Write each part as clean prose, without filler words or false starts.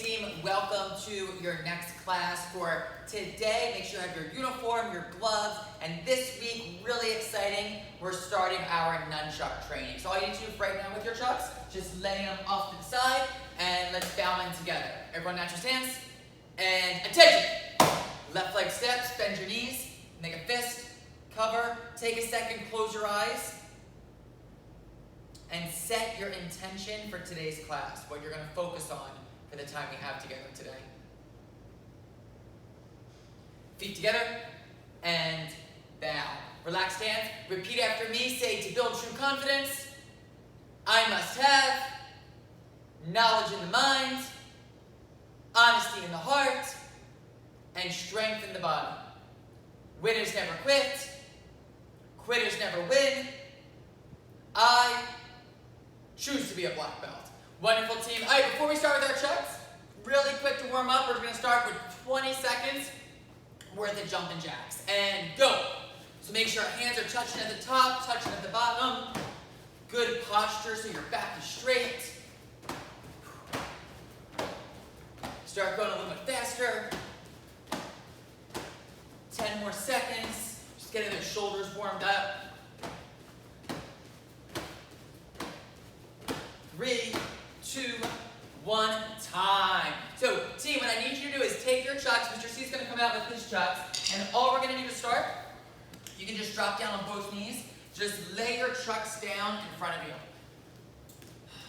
team, welcome to your next class. For today, make sure you have your uniform, your gloves, and this week, really exciting, we're starting our nunchuck training. So all you need to do right now with your chucks, just lay them off to the side, and let's bow them together. Everyone natural stance, and attention! Left leg steps, bend your knees, make a fist, cover, take a second, close your eyes, and set your intention for today's class, what you're going to focus on for the time we have together today. Feet together and bow. Relaxed hands. Repeat after me. Say, to build true confidence, I must have knowledge in the mind, honesty in the heart, and strength in the body. Winners never quit. Quitters never win. I choose to be a black belt. Wonderful team. All right, before we start with our chucks, really quick to warm up, we're going to start with 20 seconds worth of jumping jacks. And go. So make sure our hands are touching at the top, touching at the bottom. Good posture so your back is straight. Start going a little bit faster. 10 more seconds. Just getting those shoulders warmed up. 3, 2, 1, time. So, team, what I need you to do is take your chucks. Mr. C is going to come out with his chucks. And all we're going to do to start, you can just drop down on both knees. Just lay your chucks down in front of you.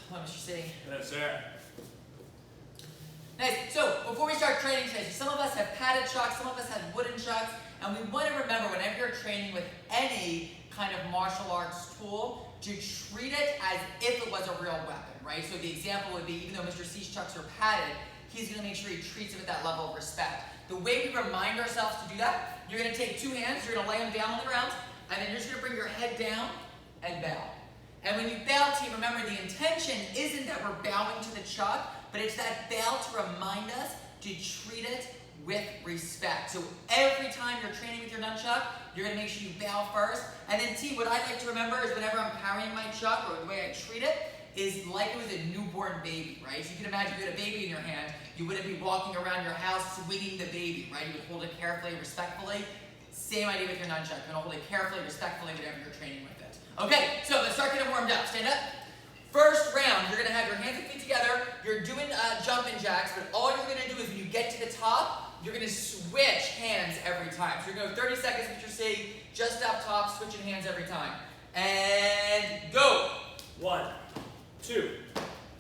Come on, Mr. C. Hello, sir. Nice. So, before we start training today, some of us have padded chucks, some of us have wooden chucks, and we want to remember whenever you're training with any kind of martial arts tool, to treat it as if it was a real weapon, right? So the example would be, even though Mr. C's chucks are padded, he's going to make sure he treats it with that level of respect. The way we remind ourselves to do that, you're going to take two hands, you're going to lay them down on the ground, and then you're just going to bring your head down and bow. And when you bow, team, remember the intention isn't that we're bowing to the chuck, but it's that bow to remind us to treat it with respect. So every time you're training with your nunchuck, you're going to make sure you bow first. And then, team, what I like to remember is whenever I'm carrying my chuck, or the way I treat it, is like it was a newborn baby, right? So you can imagine if you had a baby in your hand, you wouldn't be walking around your house swinging the baby, right? You would hold it carefully, respectfully. Same idea with your nunchuck. You're going to hold it carefully, respectfully, whenever you're training with it. Okay, so let's start getting warmed up. Stand up. First round, you're going to have your hands and feet together. You're doing jumping jacks, but all you're going to do is when you get to the top, you're going to switch hands every time. So you're going to go 30 seconds, Mr. C, just up top, switching hands every time. And go. 1, 2,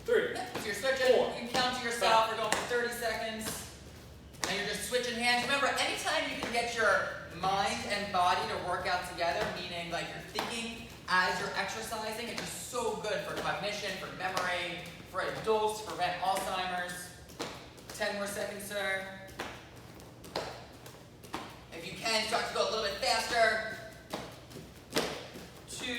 3. So you're switching. 4. You can count to yourself. We're going for 30 seconds. And you're just switching hands. Remember, anytime you can get your mind and body to work out together, meaning like you're thinking as you're exercising, it's just so good for cognition, for memory, for adults, to prevent Alzheimer's. 10 more seconds, sir. If you can, start to go a little bit faster. 2,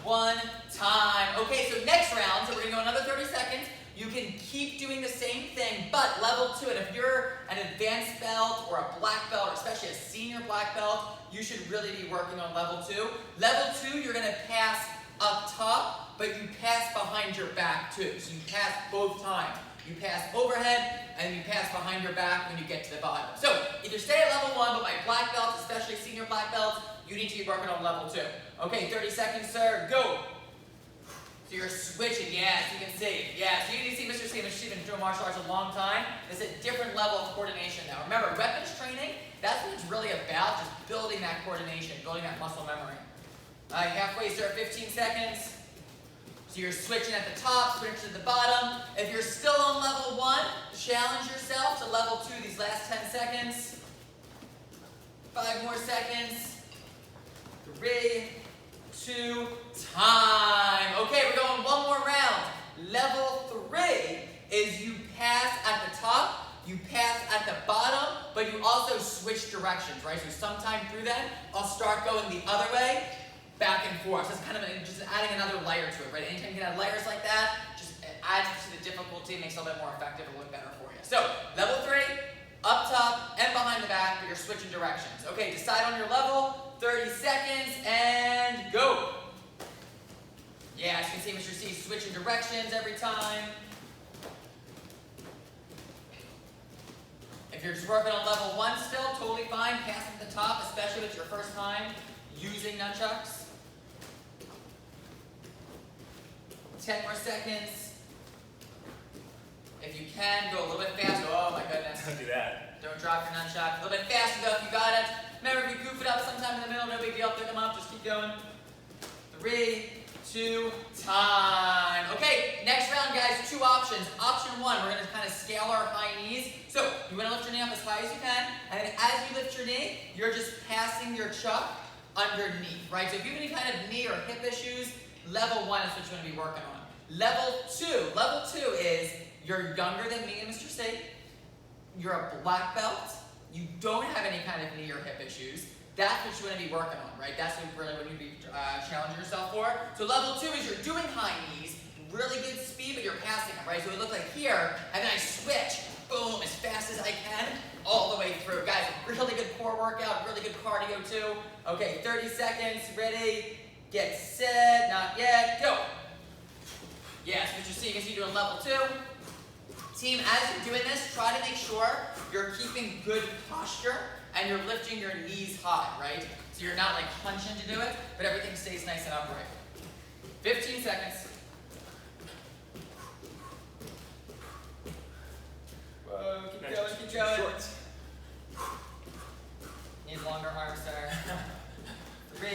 1, time. Okay, so next round, so we're going to go another 30 seconds. You can keep doing the same thing, but level 2. And if you're an advanced belt or a black belt, or especially a senior black belt, you should really be working on level 2. Level 2, you're going to pass up top, but you pass behind your back too. So you pass both times. You pass overhead, and you pass behind your back when you get to the bottom. So either stay at level 1, but my black belts, especially senior black belts, you need to be working on level 2. Okay, 30 seconds, sir. Go. So you're switching. Yes, you can see. Yes, you can see Mr. C. Mr. C has been doing martial arts a long time. It's a different level of coordination now. Remember, weapons training, that's what it's really about, just building that coordination, building that muscle memory. All right, halfway, sir, 15 seconds. So you're switching at the top, switching to the bottom. If you're still on level 1, challenge yourself to level 2 these last 10 seconds. 5 more seconds. 3, 2, time. Okay, we're going one more round. Level 3 is you pass at the top, you pass at the bottom, but you also switch directions, right? So sometime through that, I'll start going the other way, back and forth. So it's kind of just adding another layer to it, right? Anytime you can add layers like that, just adds to the difficulty, makes it a little bit more effective and look better for you. So, level 3, up top and behind the back, but you're switching directions. Okay, decide on your level, 30 seconds, and go. Yeah, as you can see, Mr. C switching directions every time. If you're just working on level 1 still, totally fine. Pass at the top, especially if it's your first time using nunchucks. 10 more seconds. If you can, go a little bit faster. Oh my goodness. Don't do that. Don't drop your nunchuck. A little bit faster though if you got it. Remember, if you goof it up sometime in the middle, no big deal. Pick them up, just keep going. 3, 2, time. Okay, next round, guys, 2 options. Option 1, we're gonna kind of scale our high knees. So you wanna lift your knee up as high as you can, and then as you lift your knee, you're just passing your chuck underneath, right? So if you have any kind of knee or hip issues, level 1 is what you wanna be working on. Level 2 is you're younger than me and Mr. C. You're a black belt. You don't have any kind of knee or hip issues. That's what you want to be working on, right? That's what really what you be challenging yourself for. So level 2 is you're doing high knees, really good speed, but you're passing them, right? So it looks like here, and then I switch, boom, as fast as I can, all the way through. Guys, really good core workout, really good cardio too. Okay, 30 seconds, ready, get set, not yet, go. Yes, Mr. C, you can see you're doing level 2. Team, as you're doing this, try to make sure you're keeping good posture and you're lifting your knees high, right? So you're not like hunching to do it, but everything stays nice and upright. 15 seconds. Whoa, keep going, keep going. Short. Need longer arms, sir. 3,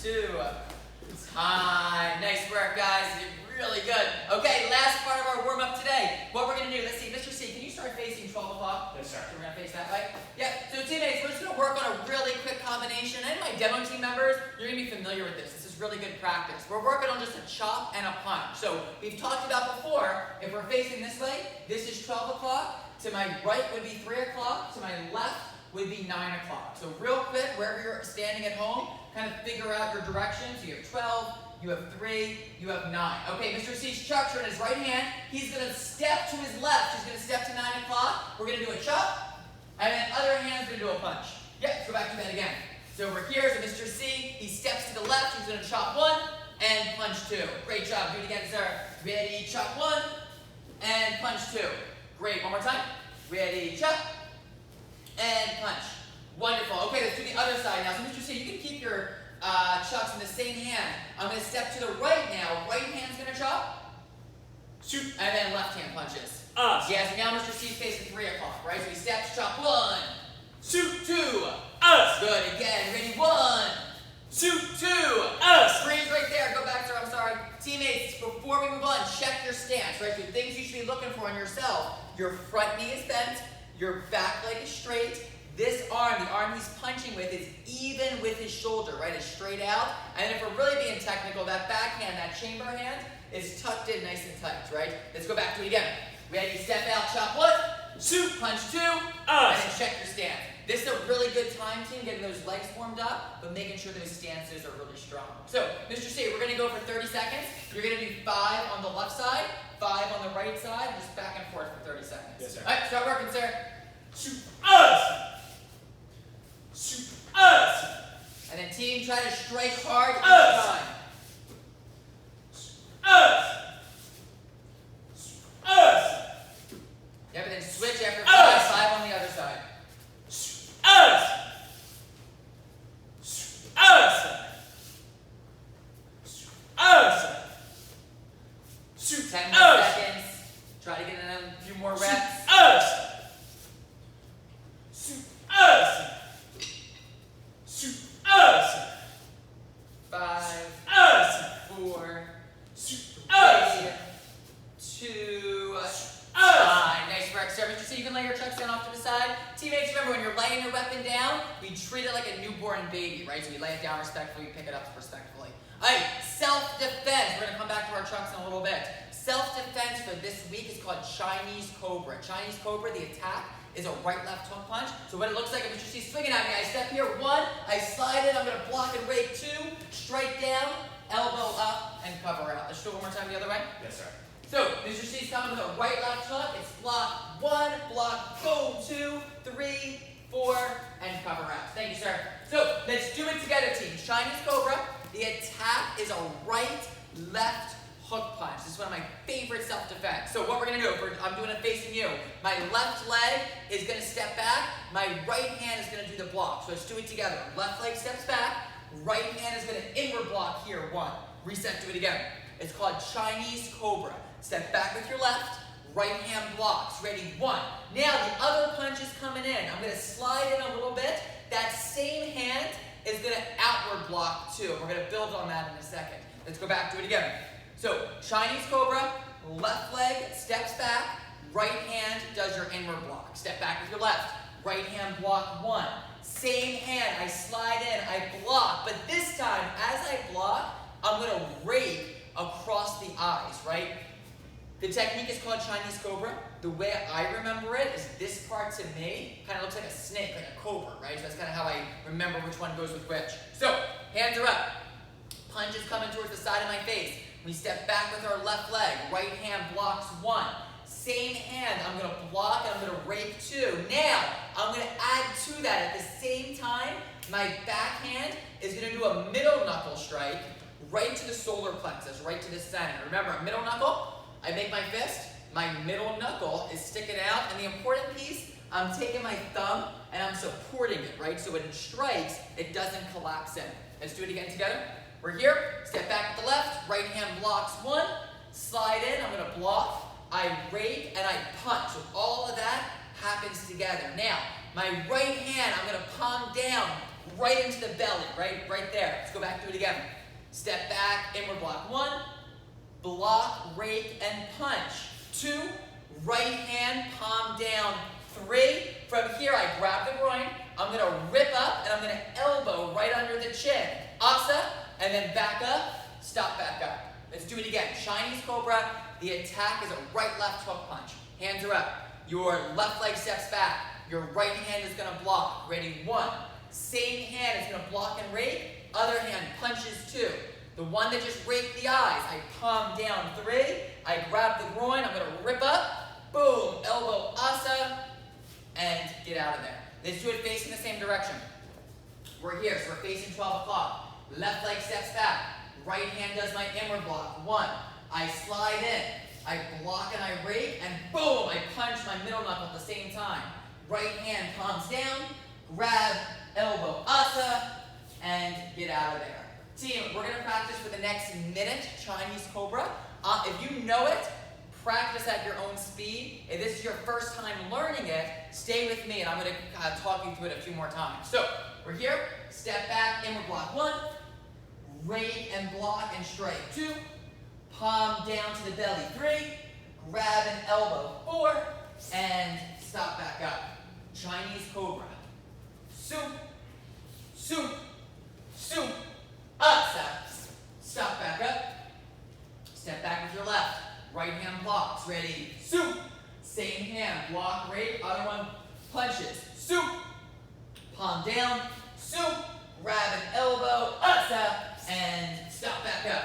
2, time. Nice work, guys. You're really good. Okay, last part of our warm-up today. What we're going to do, let's see, Mr. C, can you start facing 12 o'clock? Yes, sir. So we're going to face that way? Yep. So teammates, we're just going to work on a really quick combination. And my demo team members, you're going to be familiar with this. This is really good practice. We're working on just a chop and a punch. So we've talked about before, if we're facing this way, this is 12 o'clock. To my right would be 3 o'clock. To my left would be 9 o'clock. So real quick, wherever you're standing at home, kind of figure out your direction. So you have 12, you have 3, you have 9. Okay, Mr. C's chucks are in his right hand. He's going to step to his left. He's going to step to 9 o'clock. We're going to do a chuck, and then other hand's going to do a punch. Yep, let's go back to that again. So we're here, so Mr. C, he steps to the left. He's going to chop 1 and punch 2. Great job. Do it again, sir. Ready, chop 1 and punch 2. Great. One more time. Ready, chop and punch. Wonderful. Okay, let's do the other side now. So Mr. C, you can keep your chucks in the same hand. I'm going to step to the right now. Right hand's going to chop. Shoot. And then left hand punches. Us. Yeah, so now Mr. C's facing 3 o'clock, right? So he steps, chop 1. Shoot. 2. Us. Good. Again. Ready? 1. Shoot. 2. Us. Freeze right there. Go back, sir. I'm sorry. Teammates, before we move on, check your stance, right? So things you should be looking for on yourself. Your front knee is bent. Your back leg is straight. This arm, the arm he's punching with, is even with his shoulder, right? It's straight out. And if we're really being technical, that backhand, that chamber hand, is tucked in nice and tight, right? Let's go back to it again. Ready, step out, chop 1. Shoot, punch 2. And then check your stance. This is a really good time, team, getting those legs warmed up, but making sure those stances are really strong. So, Mr. C, we're going to go for 30 seconds. You're going to do 5 on the left side, 5 on the right side, just back and forth for 30 seconds. Yes, sir. All right, start working, sir. Shoot. Us. Shoot. Us. And then team, try to strike hard each Us. time. Us. Us. Yep, and then switch after 5, Us. 5 on the other side. Us. Us. Us. Shoot. 10 more seconds. Try to get in a few more reps. Us. Shoot. Us. Shoot. Us. 5, Us. 4, Shoot. 3, 2, nice work, sir. Mr. C, you can lay your chucks down off to the side. Teammates, remember, when you're laying your weapon down, we treat it like a newborn baby, right? So we lay it down respectfully, we pick it up respectfully. All right, self-defense. We're going to come back to our chucks in a little bit. Self-defense for this week is called Chinese Cobra. Chinese Cobra, the attack is a right-left hook punch. So what it looks like if Mr. C's swinging at me, I step here, 1, I slide it, I'm going to block and rake, 2, strike down, elbow up, and cover out. Let's do it one more time the other way. Yes, sir. So, Mr. C's coming with a right-left hook. It's block 1, block, boom, 2, 3, 4, and cover out. Thank you, sir. So, let's do it together, team. Chinese Cobra. The attack is a right-left hook punch. This is one of my favorite self-defense. So what we're gonna do, I'm doing it facing you. My left leg is gonna step back. My right hand is gonna do the block. So let's do it together. Left leg steps back. Right hand is gonna inward block here. 1. Reset, do it again. It's called Chinese Cobra. Step back with your left. Right hand blocks. Ready? 1. Now the other punch is coming in. I'm gonna slide in a little bit. That same hand is gonna outward block too. We're gonna build on that in a second. Let's go back to it again. So Chinese Cobra, left leg steps back, right hand does your inward block. Step back with your left, right hand block 1. Same hand, I slide in, I block, but this time as I block, I'm gonna rake across the eyes, right? The technique is called Chinese Cobra. The way I remember it is this part to me kind of looks like a snake, like a cobra, right? So that's kind of how I remember which one goes with which. So, hands are up. Punch is coming towards the side of my face. We step back with our left leg. Right hand blocks 1. Same hand, I'm going to block and I'm going to rake 2. Now, I'm going to add to that at the same time. My backhand is going to do a middle knuckle strike right to the solar plexus, right to the center. Remember, a middle knuckle, I make my fist, my middle knuckle is sticking out, and the important piece, I'm taking my thumb and I'm supporting it, right? So when it strikes, it doesn't collapse in. Let's do it again together. We're here, step back with the left, right hand blocks 1, slide in, I'm gonna block, I rake, and I punch. So all of that happens together. Now, my right hand, I'm gonna palm down right into the belly, right there. Let's go back to it again. Step back, inward block 1, block, rake, and punch. 2, right hand, palm down. 3, from here I grab the groin, I'm gonna rip up, and I'm gonna elbow right under the chin. Asa, and then back up, stop back up. Let's do it again. Chinese Cobra, the attack is a right-left hook punch. Hands are up. Your left leg steps back. Your right hand is gonna block. Ready? 1. Same hand is gonna block and rake. Other hand punches 2. The one that just raked the eyes, I palm down 3. I grab the groin, I'm gonna rip up. Boom, elbow asa, and get out of there. Let's do it facing the same direction. We're here, so we're facing 12 o'clock. Left leg steps back. Right hand does my inward block. 1. I slide in. I block and I rake, and boom, I punch my middle knuckle at the same time. Right hand palms down, grab, elbow asa, and get out of there. Team, we're gonna practice for the next minute, Chinese Cobra. If you know it, practice at your own speed. If this is your first time learning it, stay with me and I'm gonna talk you through it a few more times. So, we're here, step back, inward block 1, rake and block and strike 2, palm down to the belly 3, grab an elbow 4, and stop back up. Chinese Cobra. Soup, soup, soup, asa. Stop back up. Step back with your left. Right hand blocks. Ready? Soup. Same hand. Block, rake. Other one punches. Soup. Palm down. Soup. Grab an elbow. Asa. And stop back up.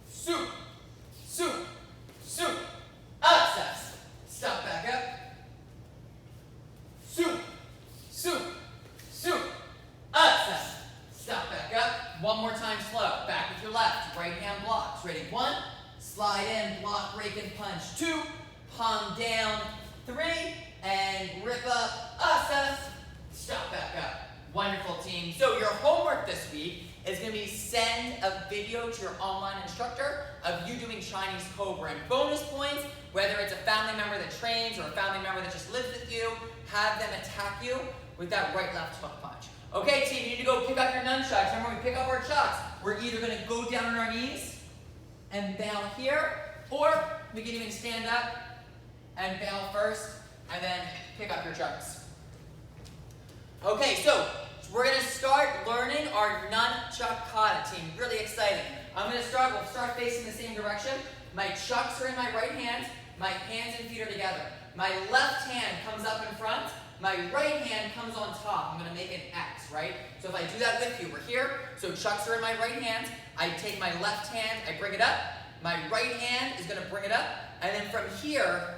Soup. Soup. Soup. Asa. Stop back up. Soup. Soup. Soup. Asa. Stop back up. One more time slow. Back with your left. Right hand blocks. Ready? 1. Slide in, block, rake, and punch. 2. Palm down. 3. And rip up. Asa. Stop back up. Wonderful, team. So your homework this week is going to be send a video to your online instructor of you doing Chinese Cobra. And bonus points, whether it's a family member that trains or a family member that just lives with you, have them attack you with that right-left hook punch. Okay, team, you need to go pick up your nunchucks. Remember, when we pick up our chucks, we're either going to go down on our knees and bow here, or we can even stand up and bow first, and then pick up your chucks. Okay, so we're going to start learning our NonChakata, team. Really exciting. We'll start facing the same direction. My chucks are in my right hand. My hands and feet are together. My left hand comes up in front. My right hand comes on top. I'm going to make an X, right? So if I do that with you, we're here. So chucks are in my right hand. I take my left hand, I bring it up. My right hand is going to bring it up. And then from here,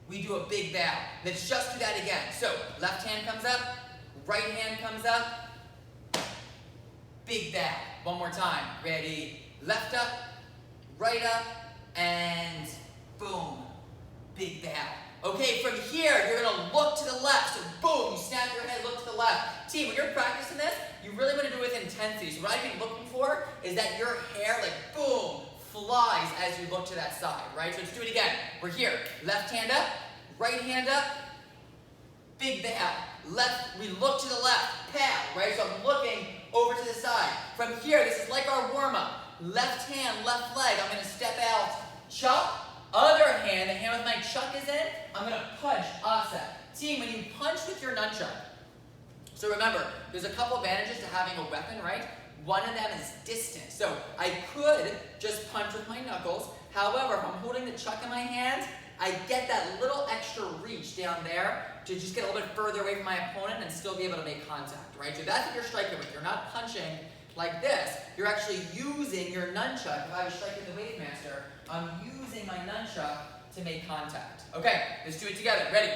we do a big bow. Let's just do that again. So left hand comes up, right hand comes up, big bow. One more time. Ready? Left up, right up, and boom. Big bow. Okay, from here, you're gonna look to the left. So boom, you snap your head, look to the left. Team, when you're practicing this, you really wanna do it with intensity. So what I'd be looking for is that your hair, like boom, flies as you look to that side, right? So let's do it again. We're here. Left hand up, right hand up, big bow. Left, we look to the left, pow, right? So I'm looking over to the side. From here, this is like our warm-up. Left hand, left leg, I'm gonna step out, chuck. Other hand, the hand with my chuck is in, I'm gonna punch, asa. Team, when you punch with your nunchuck, so remember, there's a couple advantages to having a weapon, right? One of them is distance. So I could just punch with my knuckles. However, if I'm holding the chuck in my hand, I get that little extra reach down there to just get a little bit further away from my opponent and still be able to make contact, right? So that's what you're striking with. You're not punching like this. You're actually using your nunchuck. If I was striking the Wave Master, I'm using my nunchuck to make contact. Okay, let's do it together. Ready?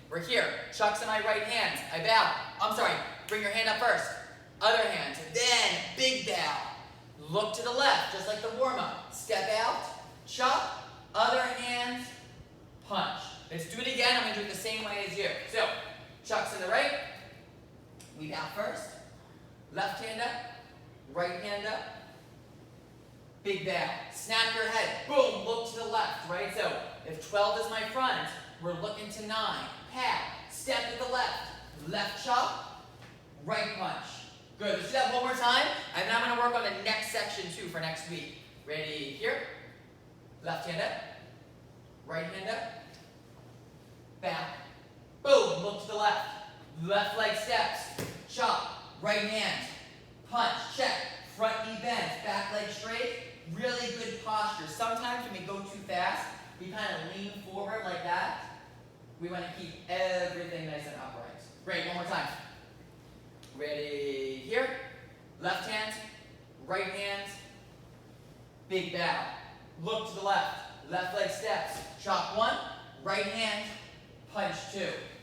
We're here. Chuck's in my right hand. I bow. I'm sorry. Bring your hand up first. Other hand. Then big bow. Look to the left, just like the warm-up. Step out. Chuck. Other hand. Punch. Let's do it again. I'm going to do it the same way as you. So, chuck's in the right. We bow first. Left hand up. Right hand up. Big bow. Snap your head. Boom. Look to the left, right? So, if 12 is my front, we're looking to 9. Pow. Step to the left. Left chop. Right punch. Good. Let's do that one more time. And then I'm going to work on the next section too for next week. Ready? Here. Left hand up. Right hand up. Bow. Boom. Look to the left. Left leg steps. Chop. Right hand. Punch. Check. Front knee bends. Back leg straight. Really good posture. Sometimes when we go too fast, we kind of lean forward like that. We want to keep everything nice and upright. Great. One more time. Ready? Here. Left hand. Right hand. Big bow. Look to the left. Left leg steps. Chop 1. Right hand. Punch 2.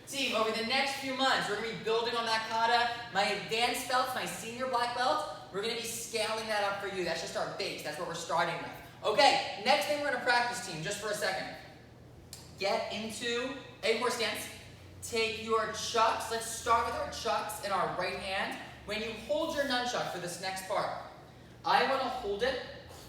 Team, over the next few months, we're going to be building on that kata. My advanced belts, my senior black belt, we're going to be scaling that up for you. That's just our base. That's what we're starting with. Okay, next thing we're going to practice, team, just for a second. Get into a horse stance. Take your chucks. Let's start with our chucks in our right hand. When you hold your nunchuck for this next part, I want to hold it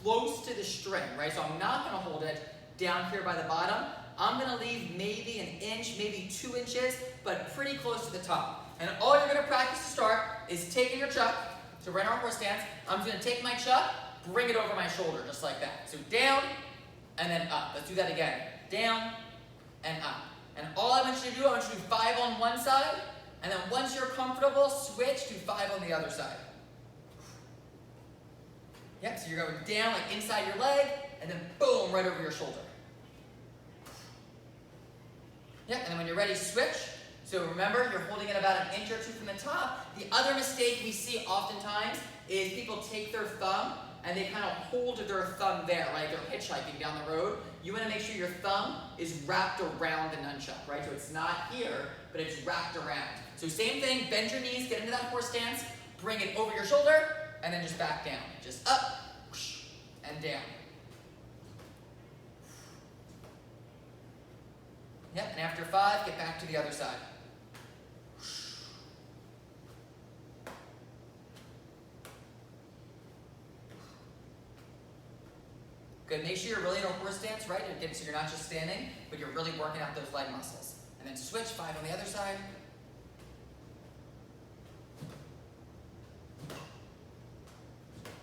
close to the string, right? So I'm not going to hold it down here by the bottom. I'm going to leave maybe an inch, maybe 2 inches, but pretty close to the top. And all you're going to practice to start is taking your chuck. So right in our horse stance, I'm just going to take my chuck, bring it over my shoulder, just like that. So down, and then up. Let's do that again. Down, and up. And all I want you to do, I want you to do 5 on one side, and then once you're comfortable, switch to 5 on the other side. Yep, so you're going down like inside your leg, and then boom, right over your shoulder. Yep, and then when you're ready, switch. So remember, you're holding it about an inch or 2 from the top. The other mistake we see oftentimes is people take their thumb and they kind of hold their thumb there, like they're hitchhiking down the road. You want to make sure your thumb is wrapped around the nunchuck, right? So it's not here, but it's wrapped around. So same thing, bend your knees, get into that horse stance, bring it over your shoulder, and then just back down. Just up, whoosh, and down. Yep, and after 5, get back to the other side. Good, make sure you're really in a horse stance, right? Again, so you're not just standing, but you're really working out those leg muscles. And then switch, 5 on the other side.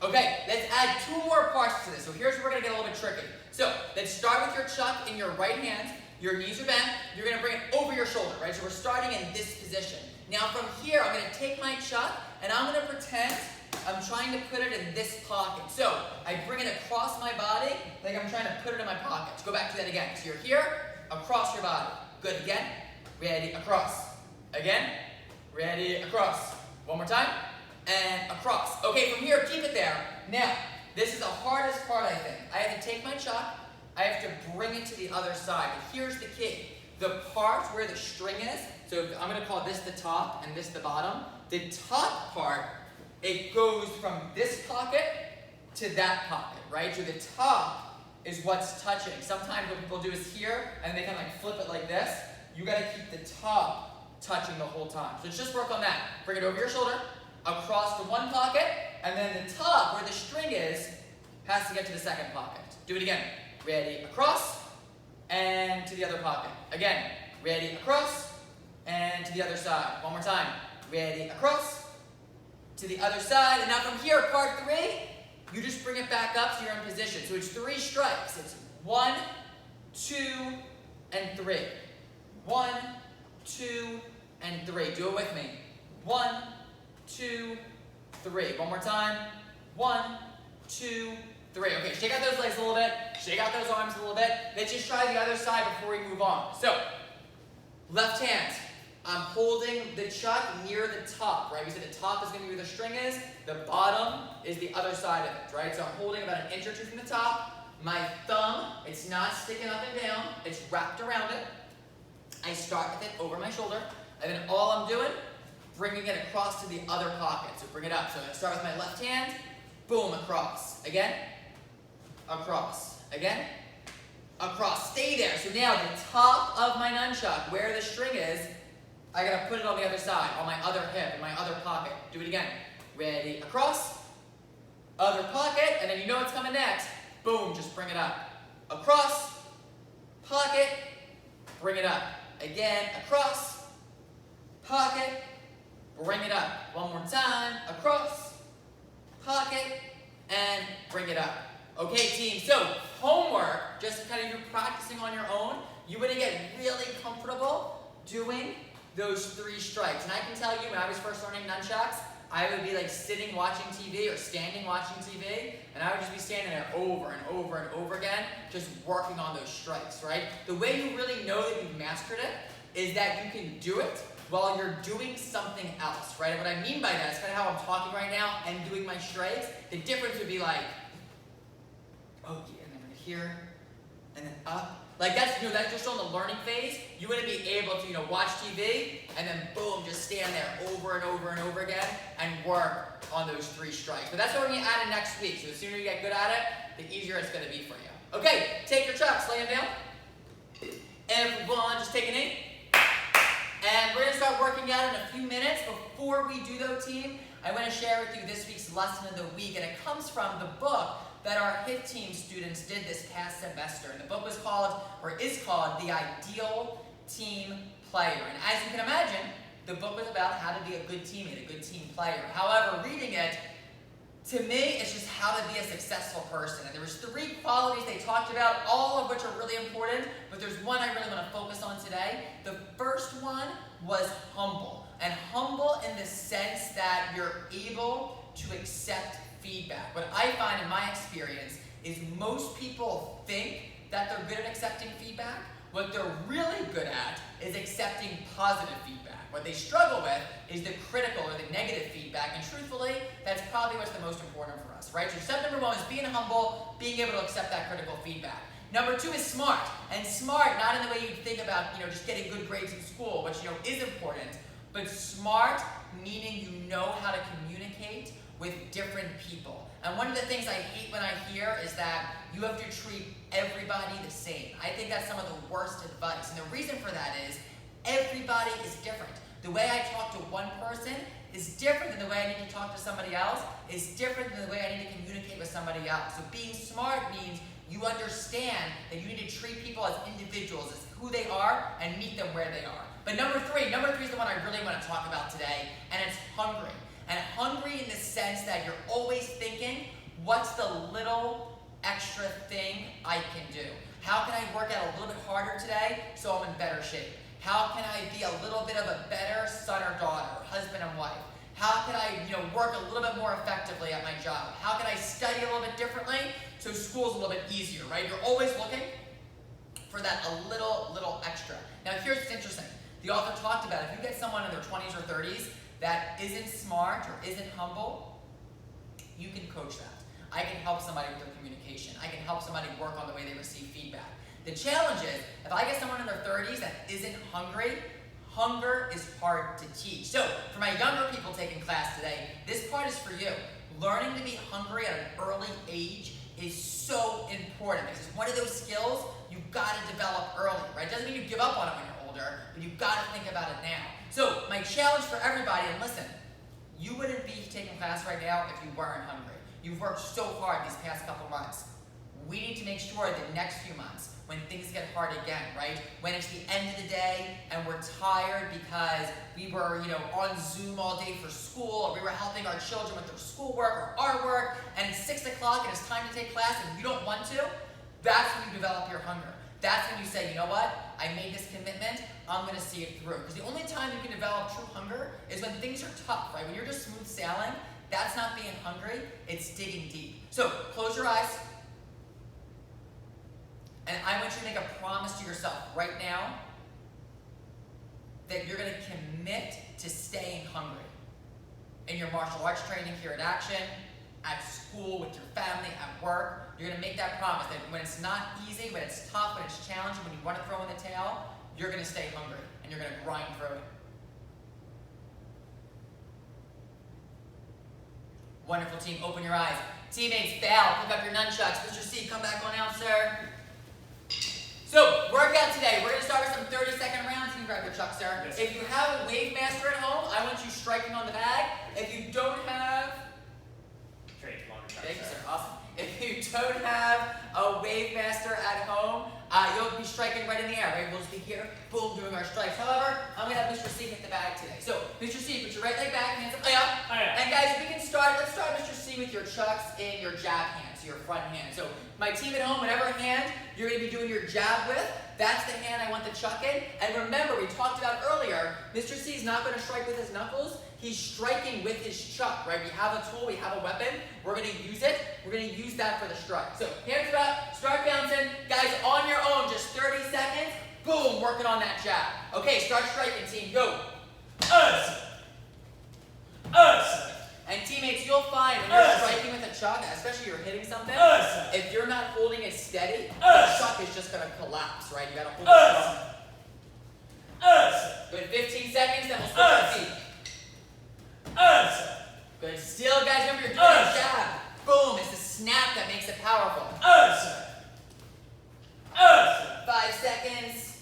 Okay, let's add 2 more parts to this. So here's where we're going to get a little bit tricky. So let's start with your chuck in your right hand. Your knees are bent. You're going to bring it over your shoulder, right? So we're starting in this position. Now from here, I'm going to take my chuck, and I'm going to pretend I'm trying to put it in this pocket. So I bring it across my body like I'm trying to put it in my pocket. Let's go back to that again. So you're here, across your body. Good, again. Ready, across. Again. Ready, across. One more time. And across. Okay, from here, keep it there. Now, this is the hardest part, I think. I have to take my chuck. I have to bring it to the other side. But here's the key. The part where the string is, so I'm going to call this the top and this the bottom. The top part it goes from this pocket to that pocket, right? So the top is what's touching. Sometimes what people do is here, and they kind of like flip it like this. You gotta keep the top touching the whole time. So let's just work on that. Bring it over your shoulder, across to one pocket, and then the top, where the string is, has to get to the second pocket. Do it again. Ready, across, and to the other pocket. Again, ready, across, and to the other side. One more time. Ready, across, to the other side. And now from here, part 3, you just bring it back up so you're in position. So it's 3 strikes. It's 1, 2, and 3. 1, 2, and 3. Do it with me. 1, 2, 3. One more time. 1, 2, 3. Okay, shake out those legs a little bit. Shake out those arms a little bit. Let's just try the other side before we move on. So, left hand. I'm holding the chuck near the top, right? We said the top is going to be where the string is. The bottom is the other side of it, right? So I'm holding about an inch or 2 from the top. My thumb, it's not sticking up and down. It's wrapped around it. I start with it over my shoulder. And then all I'm doing, bringing it across to the other pocket. So bring it up. So I start with my left hand. Boom, across. Again. Across. Again. Across. Stay there. So now the top of my nunchuck, where the string is, I gotta put it on the other side, on my other hip, in my other pocket. Do it again. Ready, across, other pocket, and then you know what's coming next. Boom, just bring it up. Across, pocket, bring it up. Again, across, pocket, bring it up. One more time, across, pocket, and bring it up. Okay, team, so homework, just kind of you're practicing on your own. You want to get really comfortable doing those 3 strikes. And I can tell you, when I was first learning nunchucks, I would be like sitting watching TV or standing watching TV, and I would just be standing there over and over and over again, just working on those strikes, right? The way you really know that you've mastered it is that you can do it while you're doing something else, right? And what I mean by that is kind of how I'm talking right now and doing my strikes. The difference would be like, oh, yeah, and then right here, and then up. Like that's, that's just on the learning phase. You want to be able to, watch TV and then boom, just stand there over and over and over again and work on those 3 strikes. But that's what we're going to add in next week. So the sooner you get good at it, the easier it's going to be for you. Okay, take your chucks, lay them down. Everyone, just take a knee. And we're going to start working out in a few minutes. Before we do though, team, I want to share with you this week's lesson of the week, and it comes from the book that our HIT team students did this past semester. And the book was called, or is called, The Ideal Team Player. And as you can imagine, the book was about how to be a good teammate, a good team player. However, reading it, to me, it's just how to be a successful person. And there was 3 qualities they talked about, all of which are really important, but there's one I really want to focus on today. The first one was humble. And humble in the sense that you're able to accept feedback. What I find in my experience is most people think that they're good at accepting feedback. What they're really good at is accepting positive feedback. What they struggle with is the critical or the negative feedback, and truthfully, that's probably what's the most important for us, right? So step number 1 is being humble, being able to accept that critical feedback. Number 2 is smart, and smart not in the way you think about, just getting good grades in school, which, is important, but smart meaning you know how to communicate with different people. And one of the things I hate when I hear is that you have to treat everybody the same. I think that's some of the worst advice. And the reason for that is everybody is different. The way I talk to one person is different than the way I need to talk to somebody else, is different than the way I need to communicate with somebody else. So being smart means you understand that you need to treat people as individuals, as who they are, and meet them where they are. But number three is the one I really want to talk about today, and it's hungry. And hungry in the sense that you're always thinking, what's the little extra thing I can do? How can I work out a little bit harder today so I'm in better shape? How can I be a little bit of a better son or daughter, husband and wife? How can I, work a little bit more effectively at my job? How can I study a little bit differently so school's a little bit easier, right? You're always looking for that a little extra. Now here's what's interesting. The author talked about if you get someone in their 20s or 30s that isn't smart or isn't humble, you can coach that. I can help somebody with their communication. I can help somebody work on the way they receive feedback. The challenge is, if I get someone in their 30s that isn't hungry, Hunger is hard to teach. So for my younger people taking class today, this part is for you. Learning to be hungry at an early age is so important because it's one of those skills you've got to develop early, right? Doesn't mean you give up on it when you're older, but you've got to think about it now. So my challenge for everybody, and listen, you wouldn't be taking class right now if you weren't hungry. You've worked so hard these past couple months. We need to make sure the next few months, when things get hard again, right? When it's the end of the day and we're tired because we were, on Zoom all day for school, or we were helping our children with their schoolwork or our work, and it's 6 o'clock and it's time to take class and you don't want to, that's when you develop your hunger. That's when you say, you know what? I made this commitment, I'm gonna see it through. Because the only time you can develop true hunger is when things are tough, right? When you're just smooth sailing, that's not being hungry, it's digging deep. So close your eyes. And I want you to make a promise to yourself right now that you're going to commit to staying hungry. In your martial arts training here at Action, at school, with your family, at work, you're going to make that promise that when it's not easy, when it's tough, when it's challenging, when you want to throw in the towel, you're going to stay hungry and you're going to grind through it. Wonderful, team. Open your eyes. Teammates, bow. Pick up your nunchucks. Mr. C, come back on out, sir. So, workout today. We're going to start with some 30-second rounds. You can grab your chuck, sir. Yes. If you have a Wave Master at home, I want you striking on the bag. If you don't have... Thank you, sir. Awesome. If you don't have a Wave Master at home, you'll be striking right in the air, right? We'll just be here, boom, doing our strikes. However, I'm going to have Mr. C hit the bag today. So, Mr. C, put your right leg back, hands up. And guys, we can start, let's start, Mr. C, with your chucks in your jab hand, so your front hand. So, my team at home, whatever hand you're going to be doing your jab with, that's the hand I want the chuck in. And remember, we talked about earlier, Mr. C is not going to strike with his knuckles. He's striking with his chuck, right? We have a tool, we have a weapon. We're going to use it. We're going to use that for the strike. So, hands are up, start bouncing. Guys, on your own, just 30 seconds. Boom, working on that jab. Okay, start striking, team. Go. And teammates, you'll find when you're striking with a chuck, especially you're hitting something, if you're not holding it steady, the chuck is just going to collapse, right? You got to hold it strong. Good, 15 seconds, then we'll switch our feet. Good, still guys, remember you're doing a jab. Boom, it's the snap that makes it powerful. 5 seconds.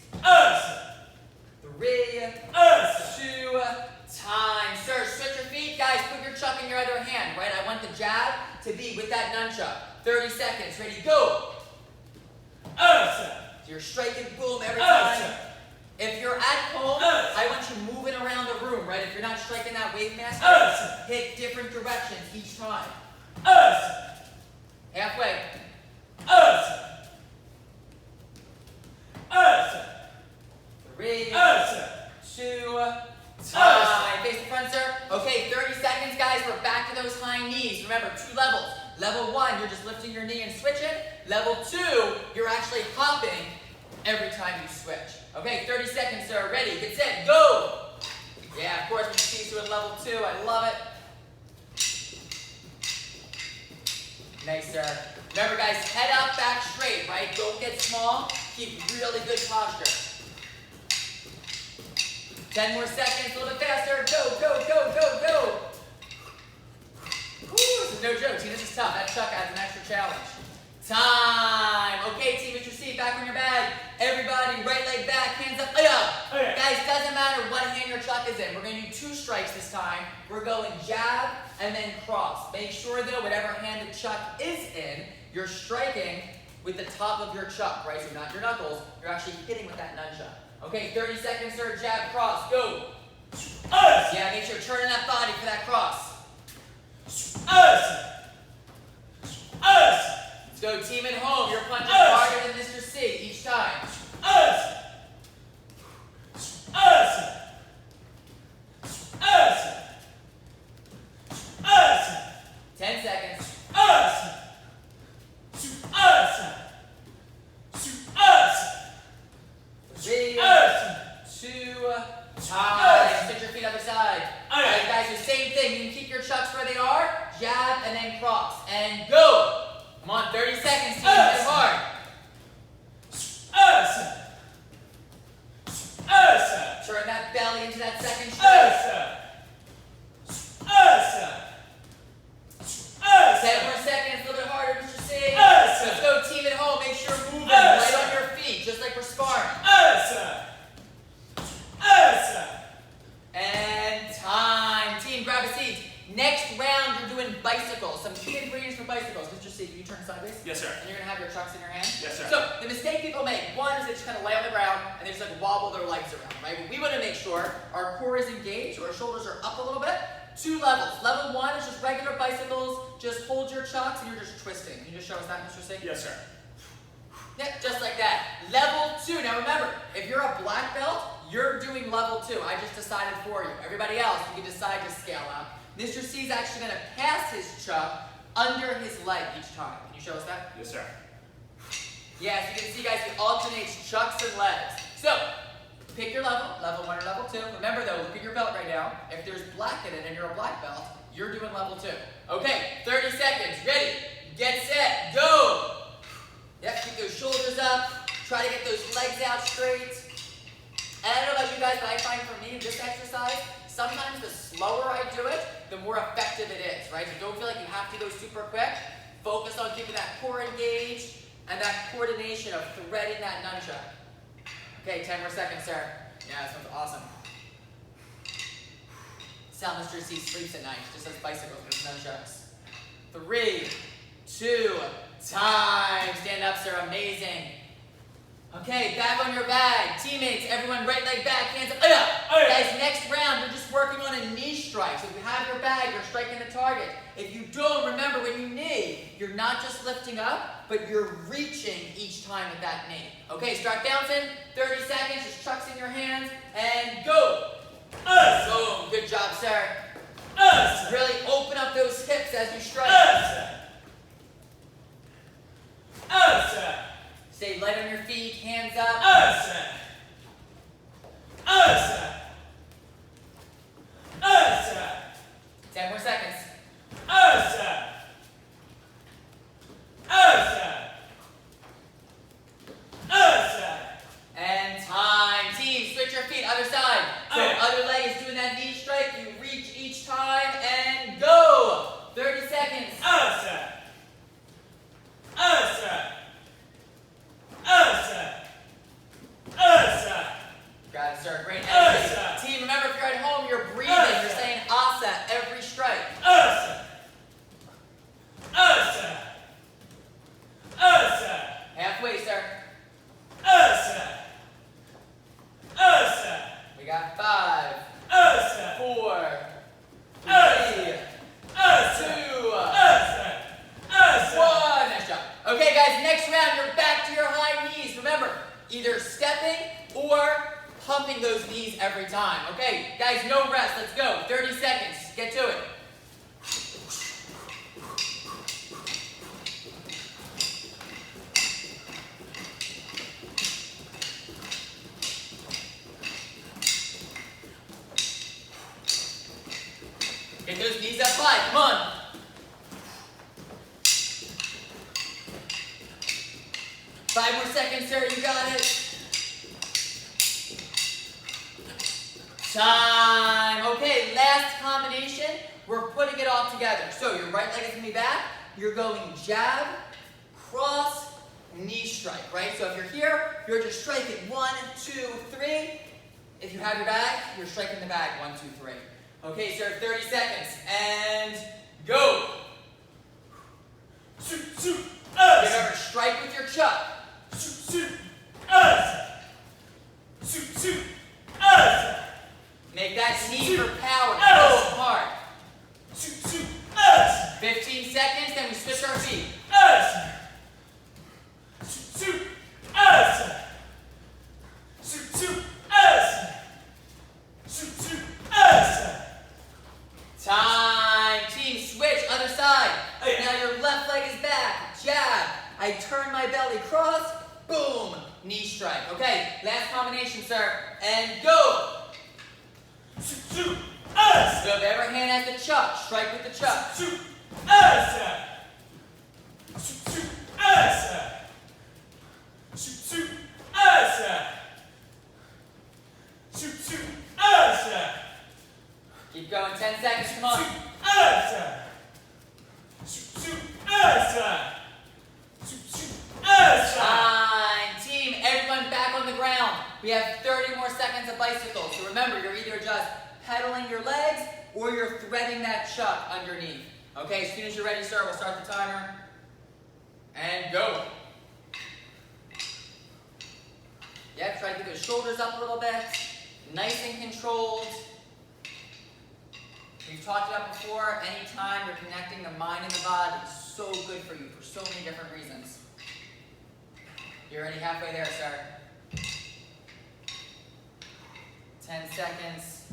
3, 2, time. Sir, switch your feet. Guys, put your chuck in your other hand, right? I want the jab to be with that nunchuck. 30 seconds. Ready, go. So you're striking, boom, every time. If you're at home, I want you moving around the room, right? If you're not striking that Wave Master, hit different directions each time. Halfway. 3, 2, time. Face the front, sir. Okay, 30 seconds, guys. We're back to those high knees. Remember, 2 levels. Level 1, you're just lifting your knee and switching. Level 2, you're actually hopping every time you switch. Okay, 30 seconds, sir. Ready, get set, go! Yeah, of course, we see you in level 2. I love it. Nice, sir. Remember, guys, head up, back straight, right? Don't get small. Keep really good posture. 10 more seconds, a little bit faster. Go, go, go, go, go. Whew, this is no joke, team. This is tough. That chuck adds an extra challenge. Time. Okay, team, Mr. C, back on your bag. Everybody, right leg back, hands up. Okay. Guys, doesn't matter what hand your chuck is in. We're going to do 2 strikes this time. We're going jab and then cross. Make sure, though, whatever hand the chuck is in, you're striking with the top of your chuck, right? So not your knuckles. You're actually hitting with that nunchuck. Okay, 30 seconds, sir. Jab, cross, go. Yeah, make sure you're turning that body for that cross. Let's go, team at home. You're punching harder than Mr. C each time. 10 seconds. 3, 2, time. Switch your feet other side. Alright, guys, the same thing. You can keep your chucks where they are. Jab and then cross. And go. Come on, 30 seconds, team. Hit hard. into that second strike. 10 more seconds, a little bit harder, Mr. C. Let's go, team at home. Make sure you're moving right on your feet, just like we're sparring. And time. Team, grab a seat. Next round, you're doing bicycles. Some key ingredients for bicycles. Mr. C, you turn sideways? Yes, sir. And you're gonna have your chucks in your hand? Yes, sir. So, the mistake people make, one is they just kind of lay on the ground and they just like wobble their legs around, right? But we wanna make sure our core is engaged, our shoulders are up a little bit. 2 levels. Level 1 is just regular bicycles. Just hold your chucks and you're just twisting. Can you just show us that, Mr. C? Yes, sir. Yep, just like that. Level 2. Now remember, if you're a black belt, you're doing level 2. I just decided for you. Everybody else, you can decide to scale up. Mr. C is actually going to pass his chuck under his leg each time. Can you show us that? Yes, sir. Yes, you can see, guys, he alternates chucks and legs. So, pick your level, level 1 or level 2. Remember though, look at your belt right now. If there's black in it and you're a black belt, you're doing level 2. Okay, 30 seconds. Ready, get set, go. Yep, keep those shoulders up. Try to get those legs out straight. And I don't know about you guys, but I find for me, this exercise, sometimes the slower I do it, the more effective it is, right? So don't feel like you have to go super quick. Focus on keeping that core engaged and that coordination of threading that nunchuck. Okay, 10 more seconds, sir. Yeah, this one's awesome. Sal Mr. C sleeps at night, just as bicycles with nunchucks. 3, 2, time. Stand up, sir. Amazing. Okay, back on your bag. Teammates, everyone, right leg back, hands up. Guys, next round, we're just working on a knee strike. So if you have your bag, you're striking the target. If you don't, remember, when you knee, you're not just lifting up, but you're reaching each time with that knee. Okay, start bouncing. 30 seconds, just chucks in your hands, and go. Boom, good job, sir. Really open up those hips as you strike. Stay light on your feet, hands up. 10 more seconds. And time. Team, switch your feet, other side. So other leg is doing that knee strike. You reach each time and go. 30 seconds. Got it, sir. Great energy. Team, remember, if you're at home, you're breathing. You're saying asa every strike. Halfway, sir. We got 5, 4, 3, 2, 1. Nice job. Okay, guys, next round, you're back to your high knees. Remember, either stepping or pumping those knees every time. Okay, guys, no rest. Let's go. 30 seconds. Get to it. Get those knees up high. Come on. Five more seconds, sir. You got it. Time. Okay, last combination. We're putting it all together. So your right leg is going to be back. You're going jab, cross, knee strike, right? So if you're here, you're just striking 1, 2, 3. If you have your bag, you're striking the bag 1, 2, 3. Okay, sir, 30 seconds. And go. Remember, strike with your chuck. Make that knee for power. Go hard. 15 seconds, then we switch our feet. Time. Team, switch, other side. Now your left leg is back. Jab. I turn my belly cross. Boom. Knee strike. Okay, last combination, sir. And go. So if every hand has the chuck, strike with the chuck. Keep going, 10 seconds, come on. Asa. Asa. Asa. Fine. Team, everyone back on the ground. We have 30 more seconds of bicycle. So remember, you're either just pedaling your legs or you're threading that chuck underneath. Okay, as soon as you're ready, sir, we'll start the timer. And go. Yep, try to get those shoulders up a little bit. Nice and controlled. We've talked about before, anytime you're connecting the mind and the body, it's so good for you for so many different reasons. You're already halfway there, sir. 10 seconds.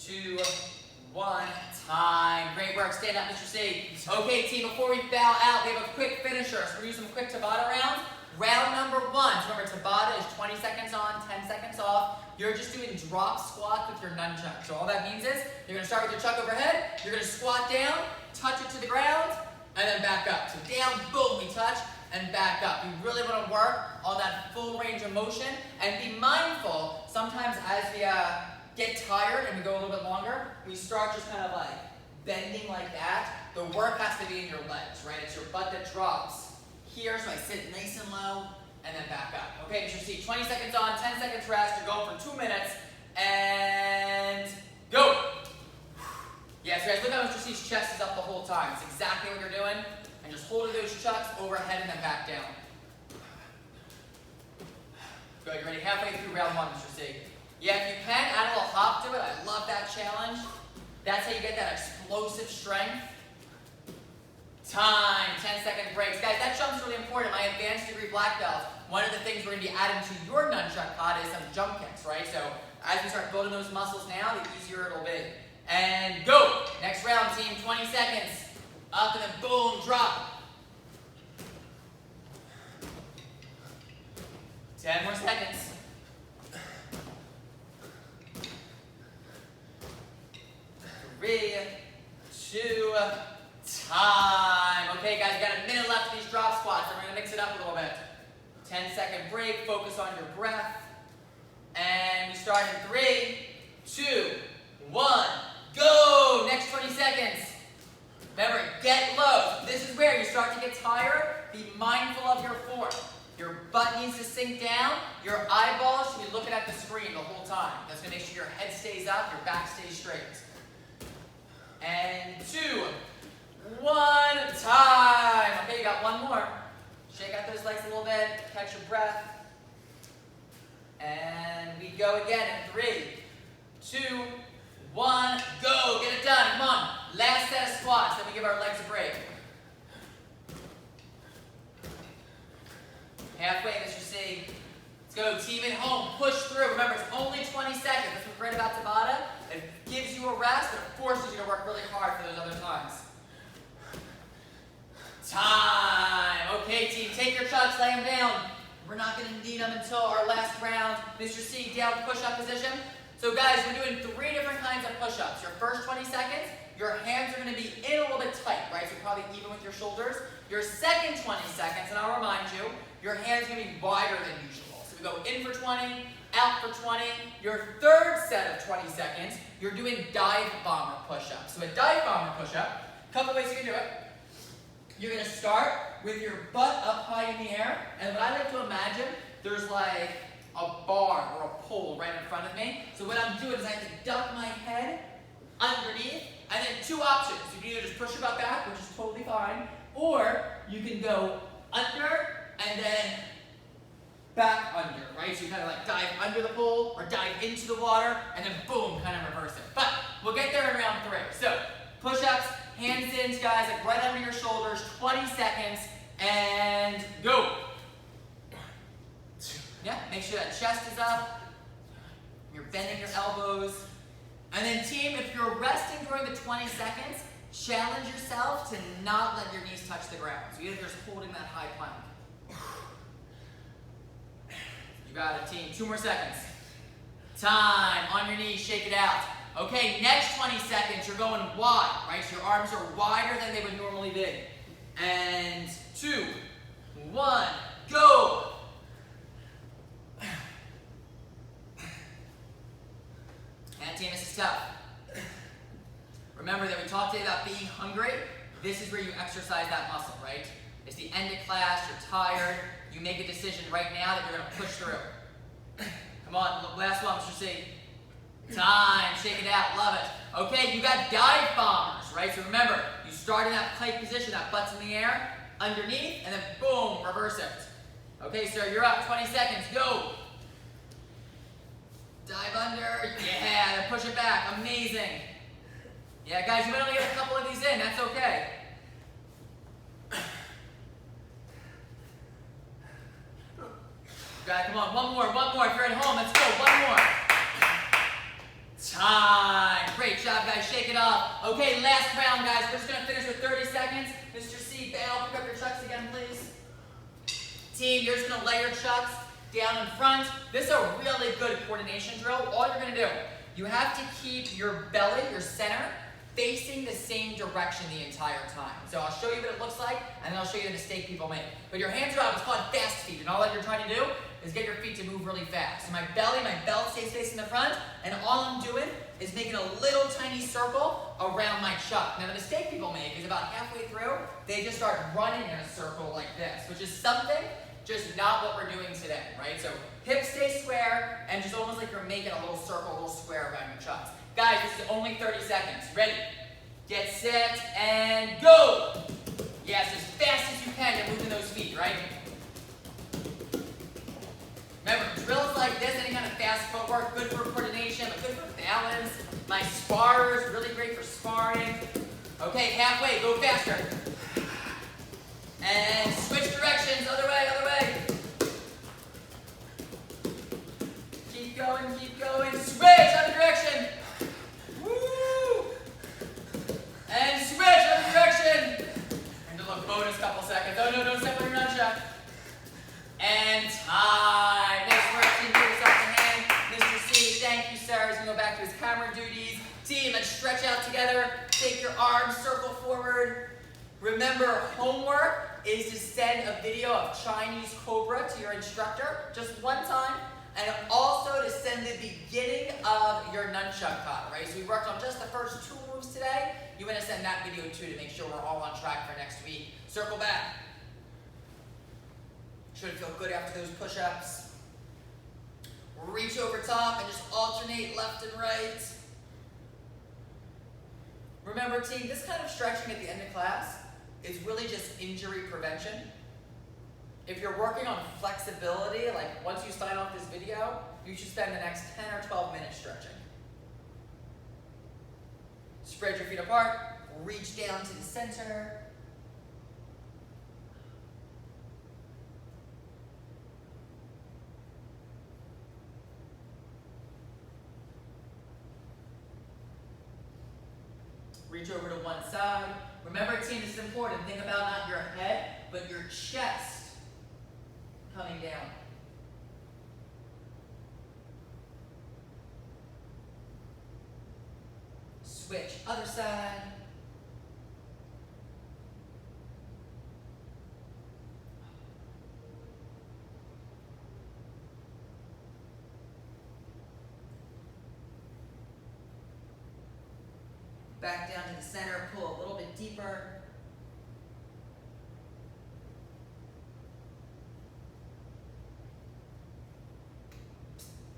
2, 1, time. Great work. Stand up, Mr. C. Okay, team, before we bow out, we have a quick finisher. So we're going to do some quick Tabata rounds. Round number 1. So remember, Tabata is 20 seconds on, 10 seconds off. You're just doing drop squats with your nunchuck. So all that means is, you're going to start with your chuck overhead, you're going to squat down, touch it to the ground, and then back up. So down, boom, we touch, and back up. You really want to work on that full range of motion, and be mindful, sometimes as we get tired and we go a little bit longer, we start just kind of like bending like that. The work has to be in your legs, right? It's your butt that drops here, so I sit nice and low, and then back up. Okay, Mr. C, 20 seconds on, 10 seconds rest. You're going for 2 minutes, and go. Yeah, so guys, look how Mr. C's chest is up the whole time. It's exactly what you're doing, and just holding those chucks overhead and then back down. Good, you're ready halfway through round 1, Mr. C. Yeah, if you can, add a little hop to it. I love that challenge. That's how you get that explosive strength. Time, 10-second breaks. Guys, that jump's really important. My advanced degree black belt, one of the things we're going to be adding to your NonChakata is some jump kicks, right? So as we start building those muscles now, the easier it'll be. And go! Next round, team, 20 seconds. Up and then boom, drop. 10 more seconds. 3, 2, time. Okay, guys, we got a minute left of these drop squats. So we're going to mix it up a little bit. 10-second break. Focus on your breath. And we start in 3, 2, 1. Go! Next 20 seconds. Remember, get low. This is where you start to get tired. Be mindful of your form. Your butt needs to sink down. Your eyeballs should be looking at the screen the whole time. That's going to make sure your head stays up, your back stays straight. And 2, 1, time. Okay, you got one more. Shake out those legs a little bit, catch your breath. And we go again in 3, 2, 1, go. Get it done. Come on. Last set of squats. Then we give our legs a break. Halfway, Mr. C. Let's go. Team at home. Push through. Remember, it's only 20 seconds. That's what's great about Tabata. It gives you a rest, but it forces you to work really hard for those other times. Time. Okay, team, take your chucks, lay them down. We're not going to need them until our last round. Mr. C, down push-up position. So guys, we're doing 3 different kinds of push-ups. Your first 20 seconds, your hands are going to be in a little bit tight, right? So probably even with your shoulders. Your second 20 seconds, and I'll remind you, your hands are going to be wider than usual. So we go in for 20, out for 20. Your third set of 20 seconds, you're doing dive bomber push-ups. So a dive bomber push-up, a couple ways you can do it. You're going to start with your butt up high in the air, and what I like to imagine, there's like a bar or a pole right in front of me. So what I'm doing is I have to duck my head underneath, and then 2 options. You can either just push your butt back, which is totally fine, or you can go under and then back under, right? So you kind of like dive under the pole or dive into the water, and then boom, kind of reverse it. But we'll get there in round 3. So push-ups, hands in, guys, like right under your shoulders, 20 seconds, and go. Yeah, make sure that chest is up. You're bending your elbows. And then team, if you're resting during the 20 seconds, challenge yourself to not let your knees touch the ground. So you're just holding that high plank. You got it, team. 2 more seconds. Time. On your knees, shake it out. Okay, next 20 seconds, you're going wide, right? So your arms are wider than they would normally be. And 2, 1, go. Remember that we talked today about being hungry. This is where you exercise that muscle, right? It's the end of class, you're tired, you make a decision right now that you're gonna push through. Come on, last one, Mr. C. Time, shake it out, love it. Okay, you got dive bombers, right? So remember, you start in that plank position, that butt's in the air, underneath, and then boom, reverse it. Okay, sir, you're up, 20 seconds, go. Dive under, yeah, then push it back, amazing. Yeah, guys, you might only get a couple of these in, that's okay. Guys, come on, one more, if you're at home, let's go, one more. Time, great job, guys, shake it off. Okay, last round, guys, we're just gonna finish with 30 seconds. Mr. C, bail, pick up your chucks again, please. Team, you're just gonna lay your chucks down in front. This is a really good coordination drill. All you're gonna do, you have to keep your belly, your center, facing the same direction the entire time. So I'll show you what it looks like, and then I'll show you the mistake people make. But your hands are up, it's called fast feet, and all that you're trying to do is get your feet to move really fast. So my belt stays facing the front, and all I'm doing is making a little tiny circle around my chuck. Now the mistake people make is about halfway through, they just start running in a circle like this, which is something just not what we're doing today, right? So hips stay square, and just almost like you're making a little circle, a little square around your chucks. Guys, this is only 30 seconds. Ready? Get set, and go! Yes, as fast as you can, you're moving those feet, right? Remember, drills like this, any kind of fast footwork, good for coordination, but good for balance. My sparrers, really great for sparring. Okay, halfway, go faster. And switch directions, other way, other way. Keep going, switch, other direction. Woo! And switch, other direction. And a little bonus couple seconds. Oh no, don't step on your nunchuck. And time. Nice work, team, give yourself a hand. Mr. C, thank you, sir. He's gonna go back to his camera duties. Team, let's stretch out together. Take your arms, circle forward. Remember, homework is to send a video of Chinese Cobra to your instructor just one time, and also to send the beginning of your NonChakata, right? So we worked on just the first 2 moves today. You want to send that video too to make sure we're all on track for next week. Circle back. Should feel good after those push-ups. Reach over top and just alternate left and right. Remember, team, this kind of stretching at the end of class is really just injury prevention. If you're working on flexibility, like once you sign off this video, you should spend the next 10 or 12 minutes stretching. Spread your feet apart, reach down to the center. Reach over to one side. Remember, team, this is important. Think about not your head, but your chest coming down. Switch, other side. Back down to the center, pull a little bit deeper.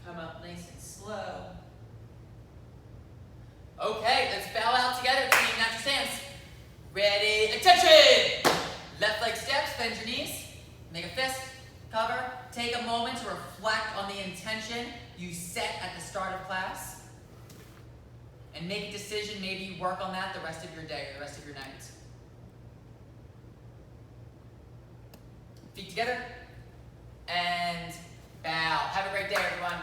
Come up nice and slow. Okay, let's bow out together, team, not your stance. Ready, attention! Left leg steps, bend your knees. Make a fist, cover. Take a moment to reflect on the intention you set at the start of class. And make a decision, maybe you work on that the rest of your day or the rest of your night. Feet together, and bow. Have a great day, everyone.